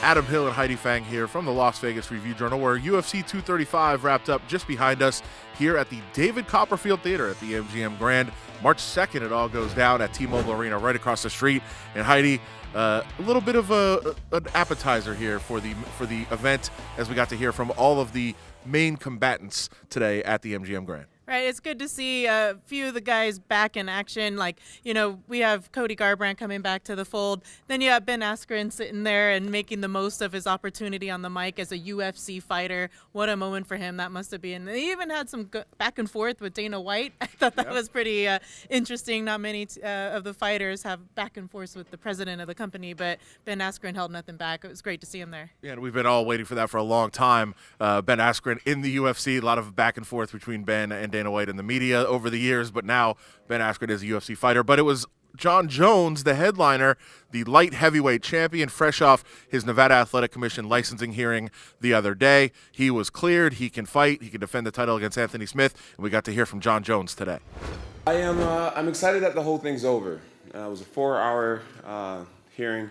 Adam Hill and Heidi Fang here from the Las Vegas Review-Journal, where UFC 235 wrapped up just behind us here at the David Copperfield Theater at the MGM Grand. March 2nd, it all goes down at T-Mobile Arena right across the street. And Heidi, a little bit of an appetizer here for the event, as we got to hear from all of the main combatants today at the MGM Grand. Right, it's good to see a few of the guys back in action. Like, you know, we have Cody Garbrandt coming back to the fold. Then you have Ben Askren sitting there and making the most of his opportunity on the mic as a UFC fighter. What a moment for him that must have been. They even had some back and forth with Dana White. I thought that was pretty interesting. Not many of the fighters have back and forth with the president of the company, but Ben Askren held nothing back. It was great to see him there. Yeah, and we've been all waiting for that for a long time. Ben Askren in the UFC, a lot of back and forth between Ben and Dana White in the media over the years, but now Ben Askren is a UFC fighter. But it was Jon Jones, the headliner, the light heavyweight champion, fresh off his Nevada Athletic Commission licensing hearing the other day. He was cleared. He can fight. He can defend the title against Anthony Smith, and we got to hear from Jon Jones today. I'm excited that the whole thing's over. It was a 4-hour hearing.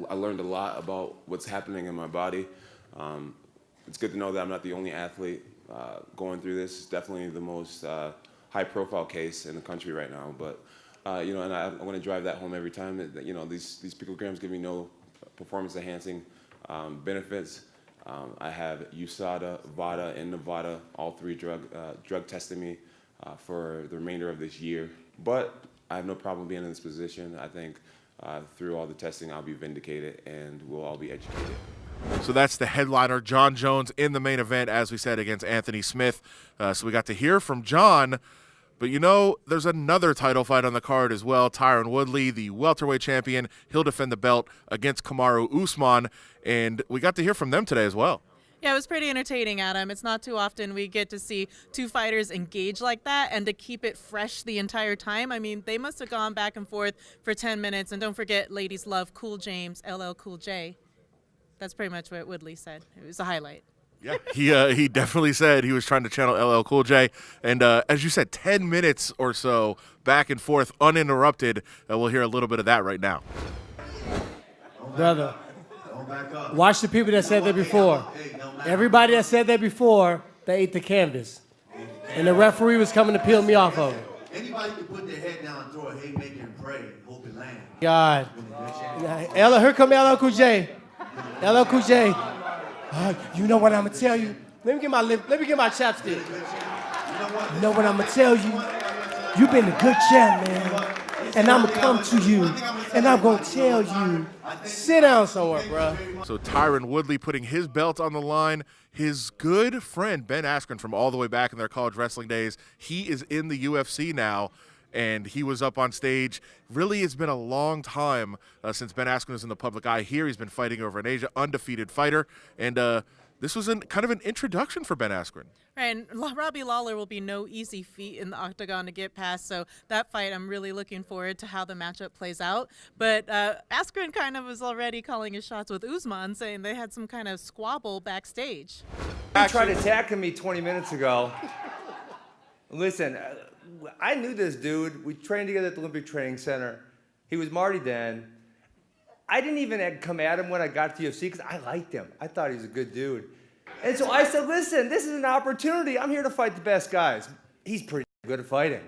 I learned a lot about what's happening in my body. It's good to know that I'm not the only athlete going through this. It's definitely the most high-profile case in the country right now. But and I want to drive that home every time. That these picograms give me no performance-enhancing benefits. I have USADA, VADA, and Nevada, all three drug testing me for the remainder of this year. But I have no problem being in this position. I think through all the testing, I'll be vindicated, and we'll all be educated. So that's the headliner, Jon Jones, in the main event, as we said, against Anthony Smith. So we got to hear from Jon. But, there's another title fight on the card as well. Tyron Woodley, the welterweight champion, he'll defend the belt against Kamaru Usman. And we got to hear from them today as well. Yeah, it was pretty entertaining, Adam. It's not too often we get to see two fighters engage like that and to keep it fresh the entire time. I mean, they must have gone back and forth for 10 minutes. And don't forget, ladies love Cool James, LL Cool J. That's pretty much what Woodley said. It was a highlight. Yeah, he definitely said he was trying to channel LL Cool J. And as you said, 10 minutes or so back and forth, uninterrupted. We'll hear a little bit of that right now. Brother, watch the people that said that before. Everybody that said that before, they ate the canvas. And the referee was coming to peel me off of it. Anybody can put their head down and throw a haymaker and pray, hope it lands. God. Here come LL Cool J. LL Cool J. You know what I'm gonna tell you? Let me get my chapstick. You know what I'm gonna tell you? You've been a good champ, man. And I'm gonna come to you and I'm gonna tell you, sit down somewhere, bro. So Tyron Woodley putting his belt on the line. His good friend Ben Askren from all the way back in their college wrestling days, he is in the UFC now. And he was up on stage. Really, it's been a long time since Ben Askren was in the public eye here. He's been fighting over in Asia, undefeated fighter. And this was kind of an introduction for Ben Askren. Right, and Robbie Lawler will be no easy feat in the octagon to get past. So that fight, I'm really looking forward to how the matchup plays out. But Askren kind of was already calling his shots with Usman, saying they had some kind of squabble backstage. He tried attacking me 20 minutes ago. Listen, I knew this dude. We trained together at the Olympic Training Center. He was Marty then. I didn't even come at him when I got to UFC because I liked him. I thought he was a good dude. And so I said, listen, this is an opportunity. I'm here to fight the best guys. He's pretty good at fighting.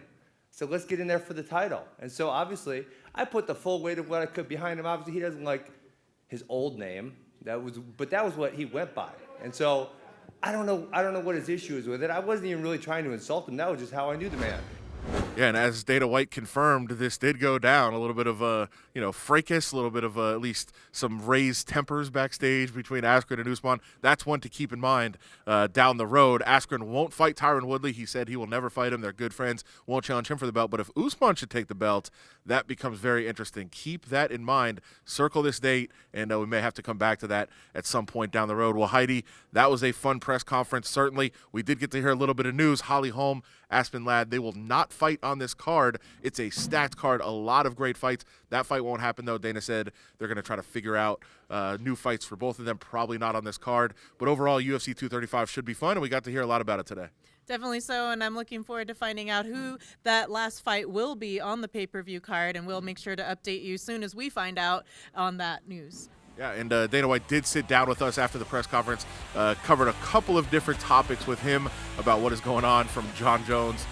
So let's get in there for the title. And so obviously, I put the full weight of what I could behind him. Obviously, he doesn't like his old name. But that was what he went by. And so I don't know what his issue is with it. I wasn't even really trying to insult him. That was just how I knew the man. Yeah, and as Dana White confirmed, this did go down. A little bit of fracas, a little bit of at least some raised tempers backstage between Askren and Usman. That's one to keep in mind down the road. Askren won't fight Tyron Woodley. He said he will never fight him. They're good friends. Won't challenge him for the belt. But if Usman should take the belt, that becomes very interesting. Keep that in mind. Circle this date, and we may have to come back to that at some point down the road. Well, Heidi, that was a fun press conference. Certainly, we did get to hear a little bit of news. Holly Holm, Aspen Ladd, they will not fight on this card. It's a stacked card, a lot of great fights. That fight won't happen, though. Dana said they're going to try to figure out new fights for both of them, probably not on this card. But overall, UFC 235 should be fun, and we got to hear a lot about it today. Definitely so, and I'm looking forward to finding out who that last fight will be on the pay-per-view card, and we'll make sure to update you as soon as we find out on that news. Yeah, and Dana White did sit down with us after the press conference, covered a couple of different topics with him about what is going on from Jon Jones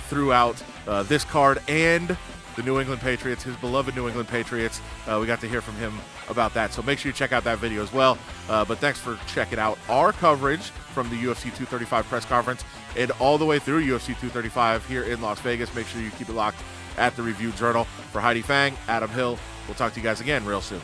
throughout this card and the New England Patriots, his beloved New England Patriots. We got to hear from him about that, so make sure you check out that video as well. But thanks for checking out our coverage from the UFC 235 press conference and all the way through UFC 235 here in Las Vegas. Make sure you keep it locked at the Review Journal. For Heidi Fang, Adam Hill, we'll talk to you guys again real soon.